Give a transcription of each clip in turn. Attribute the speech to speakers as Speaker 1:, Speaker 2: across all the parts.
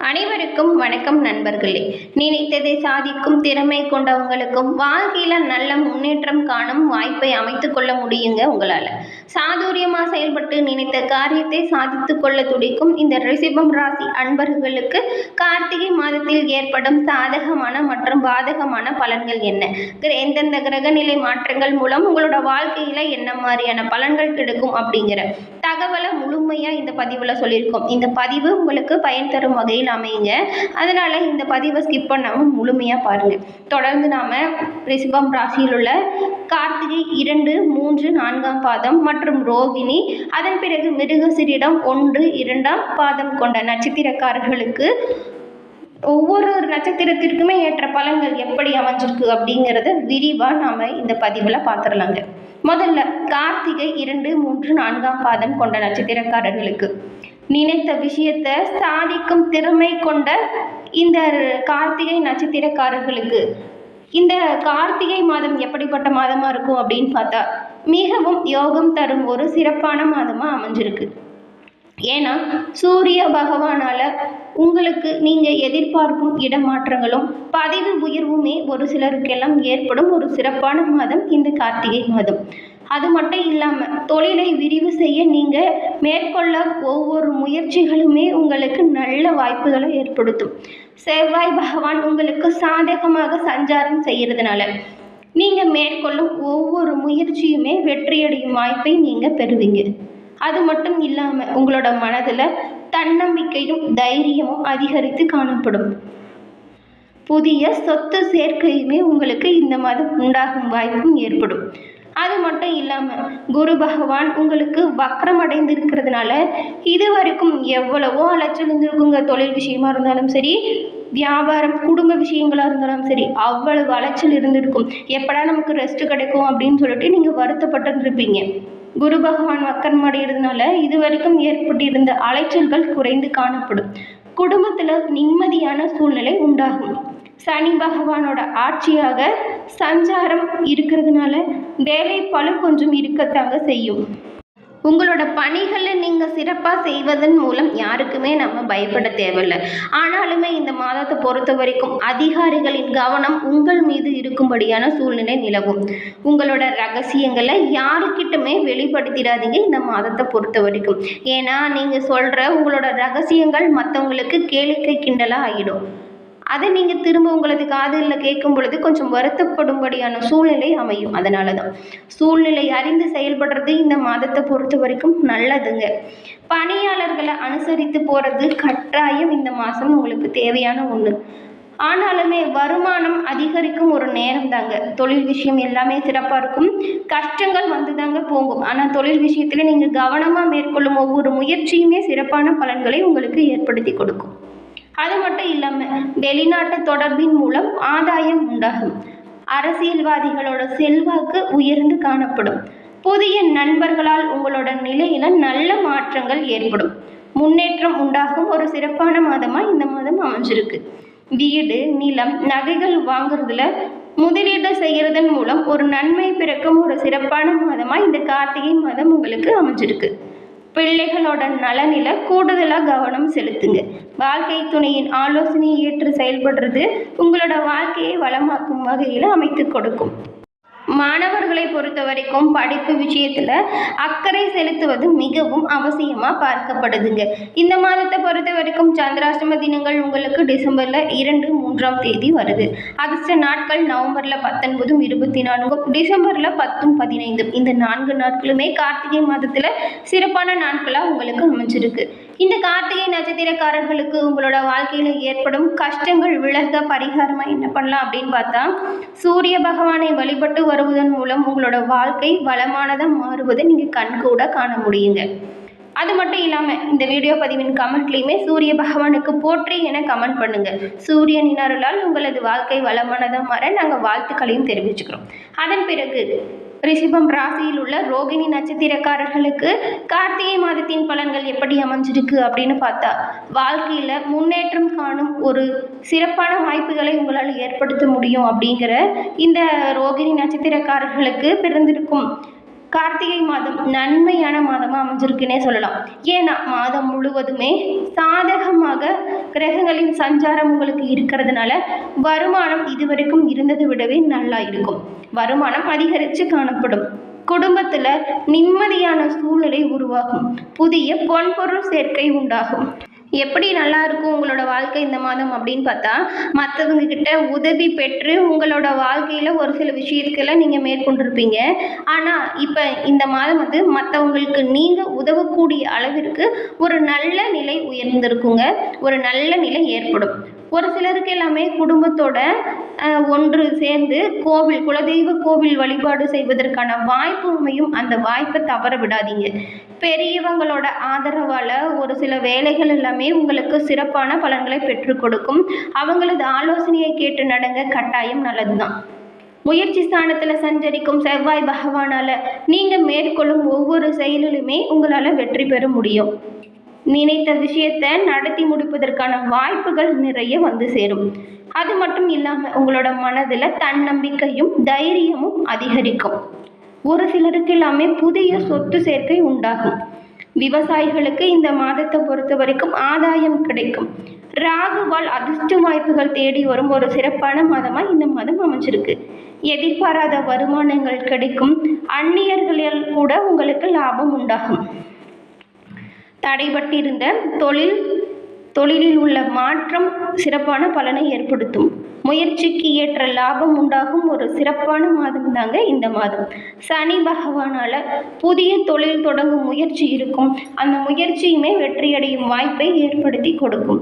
Speaker 1: அனைவருக்கும் வணக்கம் நண்பர்களே. நினைத்ததை சாதிக்கும் திறமை கொண்டவங்களுக்கும் வாழ்க்கையில் நல்ல முன்னேற்றம் காணும் வாய்ப்பை அமைத்துக் கொள்ள முடியுங்க உங்களால். சாதுரியமாக செயல்பட்டு நினைத்த காரியத்தை சாதித்து கொள்ள துடிக்கும் இந்த ரிஷபம் ராசி அன்பர்களுக்கு கார்த்திகை மாதத்தில் ஏற்படும் சாதகமான மற்றும் பாதகமான பலன்கள் என்ன, எந்தெந்த கிரகநிலை மாற்றங்கள் மூலம் உங்களோட வாழ்க்கையில் என்ன மாதிரியான பலன்கள் கிடைக்கும் அப்படிங்கிற தகவலை முழுமையாக இந்த பதிவில் சொல்லியிருக்கோம். இந்த பதிவு உங்களுக்கு பயன் தரும் வகையில் அமையுங்க. அதனால் இந்த பதிவை ஸ்கிப் பண்ணாமல் முழுமையாக பாருங்கள். தொடர்ந்து நாம் ரிஷபம் ராசியில் உள்ள கார்த்திகை 2, 3, 4ஆம் பாதம் மற்றும் ரோகிணி, அதன் பிறகு மிருகசீரிடம் 1, 2ஆம் பாதம் கொண்ட நட்சத்திரக்காரர்களுக்கு ஒவ்வொரு நட்சத்திரத்திற்குமே ஏற்ற பலன்கள் எப்படி அமைஞ்சிருக்கு அப்படிங்கிறத விரிவாக நாம் இந்த பதிவில் பார்த்துடலாங்க. முதல்ல கார்த்திகை 2, 3, 4ஆம் பாதம் கொண்ட நட்சத்திரக்காரர்களுக்கு நினைத்த விஷயத்தை சாதிக்கும் திறமை கொண்ட இந்த கார்த்திகை நட்சத்திரக்காரர்களுக்கு இந்த கார்த்திகை மாதம் எப்படிப்பட்ட மாதமாக இருக்கும் அப்படின்னு பார்த்தா மிகவும் யோகம் தரும் ஒரு சிறப்பான மாதமாக அமைஞ்சிருக்கு. ஏன்னா சூரிய பகவானால் உங்களுக்கு நீங்கள் எதிர்பார்க்கும் இடமாற்றங்களும் பதவி உயர்வுமே ஒரு சிலருக்கெல்லாம் ஏற்படும் ஒரு சிறப்பான மாதம் இந்த கார்த்திகை மாதம். அது மட்டும் இல்லாமல் தொழிலை விரிவு செய்ய நீங்கள் மேற்கொள்ள ஒவ்வொரு முயற்சிகளுமே உங்களுக்கு நல்ல வாய்ப்புகளை ஏற்படுத்தும். செவ்வாய் பகவான் உங்களுக்கு சாதகமாக சஞ்சாரம் செய்கிறதுனால நீங்கள் மேற்கொள்ளும் ஒவ்வொரு முயற்சியுமே வெற்றியடையும் வாய்ப்பை நீங்கள் பெறுவீங்க. அது மட்டும் இல்லாமல் உங்களோட மனதில் தன்னம்பிக்கையும் தைரியமும் அதிகரித்து காணப்படும். புதிய சொத்து சேர்க்கையுமே உங்களுக்கு இந்த மாதம் உண்டாகும் வாய்ப்பும் ஏற்படும். அது மட்டும் இல்லாமல் குரு பகவான் உங்களுக்கு வக்ரம் அடைந்திருக்கிறதுனால இது வரைக்கும் எவ்வளவோ அலைச்சல் இருந்திருக்குங்க. தொழில் விஷயமா இருந்தாலும் சரி, வியாபாரம் குடும்ப விஷயங்களாக இருந்தாலும் சரி, அவ்வளவு அலைச்சல் இருந்திருக்கும். எப்படா நமக்கு ரெஸ்ட் கிடைக்கும் அப்படின்னு சொல்லிட்டு நீங்கள் வருத்தப்பட்டு இருப்பீங்க. குரு பகவான் வக்கரம் அடைகிறதுனால இது வரைக்கும் ஏற்பட்டிருந்த அலைச்சல்கள் குறைந்து காணப்படும். குடும்பத்தில் நிம்மதியான சூழ்நிலை உண்டாகும். சனி பகவானோட ஆட்சியாக சஞ்சாரம் இருக்கிறதுனால வேலை பளு கொஞ்சம் இருக்கத்தாங்க செய்யும். உங்களோட பணிகளை நீங்கள் சிறப்பாக செய்வதன் மூலம் யாருக்குமே நம்ம பயப்பட தேவையில்லை. ஆனாலுமே இந்த மாதத்தை பொறுத்த வரைக்கும் அதிகாரிகளின் கவனம் உங்கள் மீது இருக்கும்படியான சூழ்நிலை நிலவும். உங்களோட ரகசியங்களை யாருக்கிட்டுமே வெளிப்படுத்திடாதீங்க இந்த மாதத்தை பொறுத்த வரைக்கும். ஏன்னா நீங்கள் சொல்கிற உங்களோட ரகசியங்கள் மற்றவங்களுக்கு கேளிக்கை கிண்டலாக ஆகிடும். அதை நீங்கள் திரும்ப உங்களது காதுகளில் கேட்கும் பொழுது கொஞ்சம் வருத்தப்படும்படியான சூழ்நிலை அமையும். அதனால தான் சூழ்நிலை அறிந்து செயல்படுறது இந்த மாதத்தை பொறுத்த வரைக்கும் நல்லதுங்க. பணியாளர்களை அனுசரித்து போகிறது கட்டாயம் இந்த மாதம் உங்களுக்கு தேவையான ஒன்று. ஆனாலுமே வருமானம் அதிகரிக்கும் ஒரு நேரம் தாங்க. தொழில் விஷயம் எல்லாமே சிறப்பாக இருக்கும். கஷ்டங்கள் வந்து தாங்க போகும். ஆனால் தொழில் விஷயத்தில் நீங்கள் கவனமாக மேற்கொள்ளும் ஒவ்வொரு முயற்சியுமே சிறப்பான பலன்களை உங்களுக்கு ஏற்படுத்தி கொடுக்கும். அது மட்டும் இல்லாமல் வெளிநாட்டு தொடர்பின் மூலம் ஆதாயம் உண்டாகும். அரசியல்வாதிகளோட செல்வாக்கு உயர்ந்து காணப்படும். புதிய நண்பர்களால் உங்களோட நிலையில நல்ல மாற்றங்கள் ஏற்படும். முன்னேற்றம் உண்டாகும் ஒரு சிறப்பான மாதமாக இந்த மாதம் அமைஞ்சிருக்கு. வீடு, நிலம், நகைகள் வாங்குறதுல முதலீடு செய்கிறதன் மூலம் ஒரு நன்மை பிறக்கும் ஒரு சிறப்பான மாதமாக இந்த கார்த்திகை மாதம் உங்களுக்கு அமைஞ்சிருக்கு. பிள்ளைகளோட நலனில கூடுதலாக கவனம் செலுத்துங்க. வாழ்க்கை துணையின் ஆலோசனையை ஏற்று செயல்படுறது உங்களோட வாழ்க்கையை வளமாக்கும் வகையில் அமைத்து கொடுக்கும். மாணவர்களை பொறுத்த வரைக்கும் படிப்பு விஷயத்தில் அக்கறை செலுத்துவது மிகவும் அவசியமாக பார்க்கப்படுதுங்க. இந்த மாதத்தை பொறுத்த வரைக்கும் சந்திராஷ்டம தினங்கள் உங்களுக்கு டிசம்பரில் 2, 3ஆம் தேதி வருது. அதிர்ஷ்ட நாட்கள் நவம்பரில் 19, 24, டிசம்பரில் 10, 15. இந்த 4 நாட்களுமே கார்த்திகை மாதத்தில் சிறப்பான நாட்களாக உங்களுக்கு அமைஞ்சிருக்கு. இந்த கார்த்திகை நட்சத்திரக்காரர்களுக்கு உங்களோட வாழ்க்கையில் ஏற்படும் கஷ்டங்கள் விலக பரிகாரமாக என்ன பண்ணலாம் அப்படின்னு பார்த்தா சூரிய பகவானை வழிபட்டு வருவதன் மூலம் உங்களோட வாழ்க்கை வளமானதாக மாறுவதை நீங்கள் கண்கூட காண முடியுங்க. அது மட்டும் இல்லாமல் இந்த வீடியோ பதிவின் கமெண்ட்லேயுமே சூரிய பகவானுக்கு போற்றி என கமெண்ட் பண்ணுங்கள். சூரியனின் அருளால் உங்களது வாழ்க்கை வளமானதாக மாற நாங்கள் வாழ்த்துக்களையும் தெரிவிச்சுக்கிறோம். அதன் பிறகு ரிஷபம் ராசியில் உள்ள ரோகிணி நட்சத்திரக்காரர்களுக்கு கார்த்திகை மாதத்தின் பலன்கள் எப்படி அமைஞ்சிருக்கு அப்படின்னு பார்த்தா வாழ்க்கையில் முன்னேற்றம் காணும் ஒரு சிறப்பான வாய்ப்புகளை உங்களால் ஏற்படுத்த முடியும். அப்படிங்கிற இந்த ரோகிணி நட்சத்திரக்காரர்களுக்கு பிறந்திருக்கும் கார்த்திகை மாதம் நன்மையான மாதமாக அமைஞ்சிருக்குன்னே சொல்லலாம். ஏன்னா மாதம் முழுவதுமே சாதகமாக கிரகங்களின் சஞ்சாரம் உங்களுக்கு இருக்கிறதுனால வருமானம் இதுவரைக்கும் இருந்ததை விடவே நல்லா இருக்கும். வருமானம் அதிகரித்து காணப்படும். குடும்பத்துல நிம்மதியான சூழ்நிலை உருவாகும். புதிய பொன்பொருள் சேர்க்கை உண்டாகும். எப்படி நல்லா இருக்கும் உங்களோட வாழ்க்கை இந்த மாதம் அப்படின்னு பார்த்தா, மற்றவங்க கிட்ட உதவி பெற்று உங்களோட வாழ்க்கையில் ஒரு சில விஷயத்துல நீங்கள் மேற்கொண்டிருப்பீங்க. ஆனால் இப்போ இந்த மாதம் வந்து மற்றவங்களுக்கு நீங்கள் உதவக்கூடிய அளவிற்கு ஒரு நல்ல நிலை உயர்ந்திருக்குங்க. ஒரு நல்ல நிலை ஏற்படும். ஒரு சிலருக்கு எல்லாமே குடும்பத்தோட ஒன்று சேர்ந்து குலதெய்வ கோவில் வழிபாடு செய்வதற்கான வாய்ப்பு அமையும். அந்த வாய்ப்பை தவற விடாதீங்க. பெரியவங்களோட ஆதரவால் ஒரு சில வேலைகள் எல்லாமே உங்களுக்கு சிறப்பான பலன்களை பெற்றுக் கொடுக்கும். அவங்களது ஆலோசனையை கேட்டு நடங்க, கட்டாயம் நல்லதுதான். முயற்சி ஸ்தானத்தில் சஞ்சரிக்கும் செவ்வாய் பகவானால் நீங்கள் மேற்கொள்ளும் ஒவ்வொரு செயலிலுமே உங்களால் வெற்றி பெற முடியும். நினைத்த விஷயத்தை நடத்தி முடிப்பதற்கான வாய்ப்புகள் நிறைய வந்து சேரும். அது மட்டும் இல்லாமல் உங்களோட மனதில் தன்னம்பிக்கையும் தைரியமும் அதிகரிக்கும். ஒரு சிலருக்கு எல்லாமே புதிய சொத்து சேர்க்கை உண்டாகும். விவசாயிகளுக்கு இந்த மாதத்தை பொறுத்த வரைக்கும் ஆதாயம் கிடைக்கும். ராகுவால் அதிர்ஷ்ட வாய்ப்புகள் தேடி வரும் ஒரு சிறப்பான மாதமாக இந்த மாதம் அமைஞ்சிருக்கு. எதிர்பாராத வருமானங்கள் கிடைக்கும். அந்நியர்களில் கூட உங்களுக்கு லாபம் உண்டாகும். தடைபட்டிருந்த தொழிலில் உள்ள மாற்றம் சிறப்பான பலனை ஏற்படுத்தும். முயற்சிக்கு ஏற்ற லாபம் உண்டாகும் ஒரு சிறப்பான மாதம் தாங்க இந்த மாதம். சனி பகவானால் புதிய தொழில் தொடங்கும் முயற்சி இருக்கும். அந்த முயற்சியுமே வெற்றியடையும் வாய்ப்பை ஏற்படுத்தி கொடுக்கும்.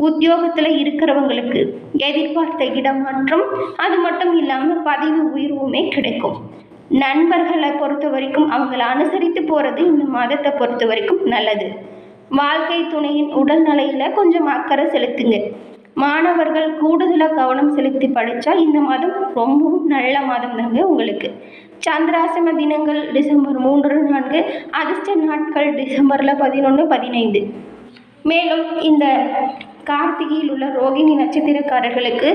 Speaker 1: உத்தியோகத்தில் இருக்கிறவங்களுக்கு எதிர்பார்த்த இடமாற்றம், அது மட்டும் இல்லாமல் பதவி உயர்வுமே கிடைக்கும். நண்பர்களை பொறுத்த வரைக்கும் அவங்கள அனுசரித்து போகிறது இந்த மாதத்தை பொறுத்த வரைக்கும் நல்லது. வாழ்க்கை துணையின் உடல் நிலையில் கொஞ்சம் அக்கறை செலுத்துங்க. மாணவர்கள் கூடுதலாக கவனம் செலுத்தி படித்தா இந்த மாதம் ரொம்பவும் நல்ல மாதம் தாங்க உங்களுக்கு. சந்திராசிரம தினங்கள் டிசம்பர் 3, 4, அதிர்ஷ்ட நாட்கள் டிசம்பரில் 11, 15. மேலும் இந்த கார்த்திகையில் உள்ள ரோகிணி நட்சத்திரக்காரர்களுக்கு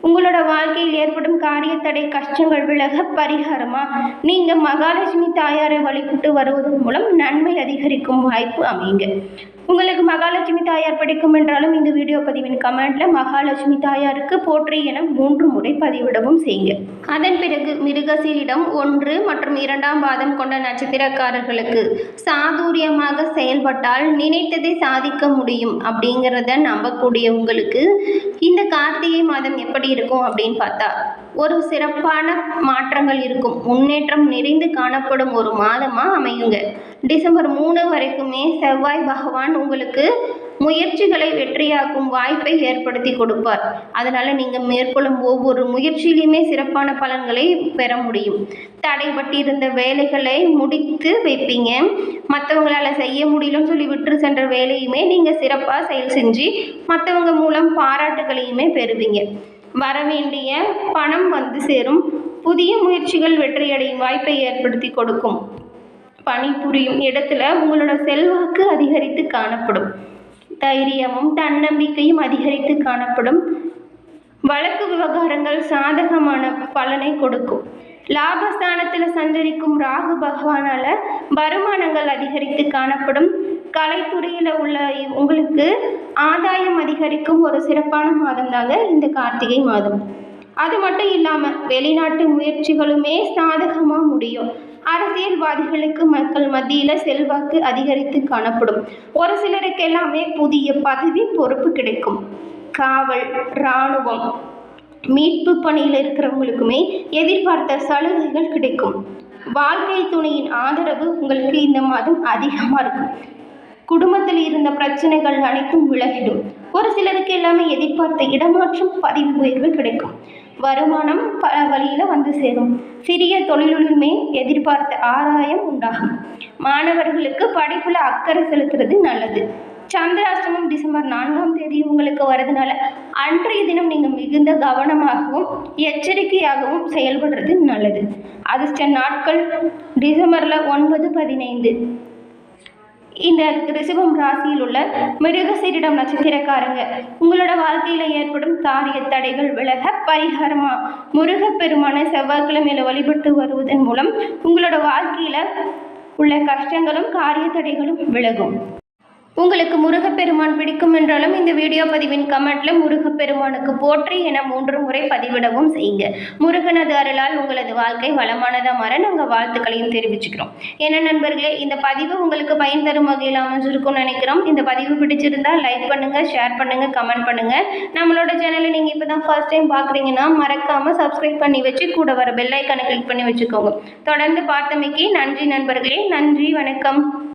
Speaker 1: உங்களோட வாழ்க்கையில் ஏற்படும் காரிய தடை கஷ்டங்கள் விலக பரிகாரமாக நீங்கள் மகாலட்சுமி தாயாரை வழிபட்டு வருவதன் மூலம் நன்மை அதிகரிக்கும் வாய்ப்பு அமையுங்க. உங்களுக்கு மகாலட்சுமி தாயார் பிடிக்கும் என்றாலும் இந்த வீடியோ பதிவின் கமெண்ட்டில் மகாலட்சுமி தாயாருக்கு போற்றி என 3 முறை பதிவிடவும் செய்யுங்க. அதன் பிறகு மிருகசீரிடம் 1 மற்றும் 2ஆம் பாதம் கொண்ட நட்சத்திரக்காரர்களுக்கு சாதுரியமாக செயல்பட்டால் நினைத்ததை சாதிக்க முடியும் அப்படிங்கிறத நம்பக்கூடிய உங்களுக்கு இந்த கார்த்திகை மாதம் எப்படி இருக்கும் அப்படின்னு பார்த்தா, ஒரு சிறப்பான மாற்றங்கள் இருக்கும். முன்னேற்றம் நிறைந்து காணப்படும் ஒரு மாதமாக அமையுங்க. டிசம்பர் 3 வரைக்குமே செவ்வாய் பகவான் உங்களுக்கு முயற்சிகளை வெற்றியாக்கும் வாய்ப்பை ஏற்படுத்தி கொடுப்பார். அதனால் நீங்கள் மேற்கொள்ளும் ஒவ்வொரு முயற்சியிலையுமே சிறப்பான பலன்களை பெற முடியும். தடைபட்டிருந்த வேலைகளை முடித்து வைப்பீங்க. மற்றவங்களால் செய்ய முடியலன்னு சொல்லி விட்டு சென்ற வேலையுமே நீங்கள் சிறப்பாக செயல் செஞ்சு மற்றவங்க மூலம் பாராட்டுகளையுமே பெறுவீங்க. வரவேண்டிய பணம் வந்து சேரும். புதிய முயற்சிகள் வெற்றியடையும் வாய்ப்பை ஏற்படுத்தி கொடுக்கும். பணிபுரியும் இடத்துல உங்களோட செல்வாக்கு அதிகரித்து காணப்படும். தைரியமும் தன்னம்பிக்கையும் அதிகரித்து காணப்படும். வழக்கு விவகாரங்கள் சாதகமான பலனை கொடுக்கும். லாபஸ்தானத்தில் சஞ்சரிக்கும் ராகு பகவானால் வருமானங்கள் அதிகரித்து காணப்படும். கலைத்துறையில் உள்ள உங்களுக்கு ஆதாயம் அதிகரிக்கும் ஒரு சிறப்பான மாதம் தாங்க இந்த கார்த்திகை மாதம். அது மட்டும் இல்லாமல் வெளிநாட்டு முயற்சிகளுமே சாதகமாக முடியும். அரசியல்வாதிகளுக்கு மக்கள் மத்தியில் செல்வாக்கு அதிகரித்து காணப்படும். ஒரு சிலருக்கு எல்லாமே புதிய பதவி பொறுப்பு கிடைக்கும். காவல், இராணுவம், மீட்பு பணியில் இருக்கிறவங்களுக்குமே எதிர்பார்த்த சலுகைகள் கிடைக்கும். வாழ்க்கை துணையின் ஆதரவு உங்களுக்கு இந்த மாதம் அதிகமாக இருக்கும். குடும்பத்தில் இருந்த பிரச்சனைகள் அனைத்தும் விலகிடும். ஒரு சிலருக்கு எல்லாமே எதிர்பார்த்த இடமாற்றம், பதவி உயர்வு கிடைக்கும். வருமானம் பல வழியில் வந்து சேரும். சிறிய தொழிலுமே எதிர்பார்த்த ஆதாயம் உண்டாகும். மாணவர்களுக்கு படிப்பில் அக்கறை செலுத்துறது நல்லது. சந்திராஷ்டமம் டிசம்பர் 4ஆம் தேதி உங்களுக்கு வரதுனால அன்றைய தினம் நீங்கள் மிகுந்த கவனமாகவும் எச்சரிக்கையாகவும் செயல்படுறது நல்லது. அதிர்ஷ்ட நாட்கள் டிசம்பரில் 9, 15. இந்த ரிஷபம் ராசியில் உள்ள மிருகசீரிடம் நட்சத்திரக்காரங்க உங்களோட வாழ்க்கையில் ஏற்படும் காரிய தடைகள் விலக பரிகாரமாக முருகப்பெருமான செவ்வாய்க்கிழமையில வழிபட்டு வருவதன் மூலம் உங்களோட வாழ்க்கையில் உள்ள கஷ்டங்களும் காரிய தடைகளும் விலகும். உங்களுக்கு முருகப்பெருமான் பிடிக்கும் என்றாலும் இந்த வீடியோ பதிவின் கமெண்ட்ல முருகப்பெருமானுக்கு போற்றி என 3 முறை பதிவிடவும் செய்யுங்க. முருகனது அருளால் உங்களது வாழ்க்கை வளமானதாக மாற நாங்கள் வாழ்த்துக்களையும் தெரிவிச்சுக்கிறோம். ஏன்னா நண்பர்களே, இந்த பதிவு உங்களுக்கு பயன் தரும் வகையில் அமைஞ்சிருக்கும்னு நினைக்கிறோம். இந்த பதிவு பிடிச்சிருந்தா லைக் பண்ணுங்க, ஷேர் பண்ணுங்க, கமெண்ட் பண்ணுங்க. நம்மளோட சேனலை நீங்கள் இப்போ தான் ஃபர்ஸ்ட் டைம் பார்க்குறீங்கன்னா மறக்காம சப்ஸ்கிரைப் பண்ணி வச்சு கூட வர பெல் ஐக்கானை கிளிக் பண்ணி வச்சுக்கோங்க. தொடர்ந்து பார்த்தமைக்கு நன்றி நண்பர்களே. நன்றி, வணக்கம்.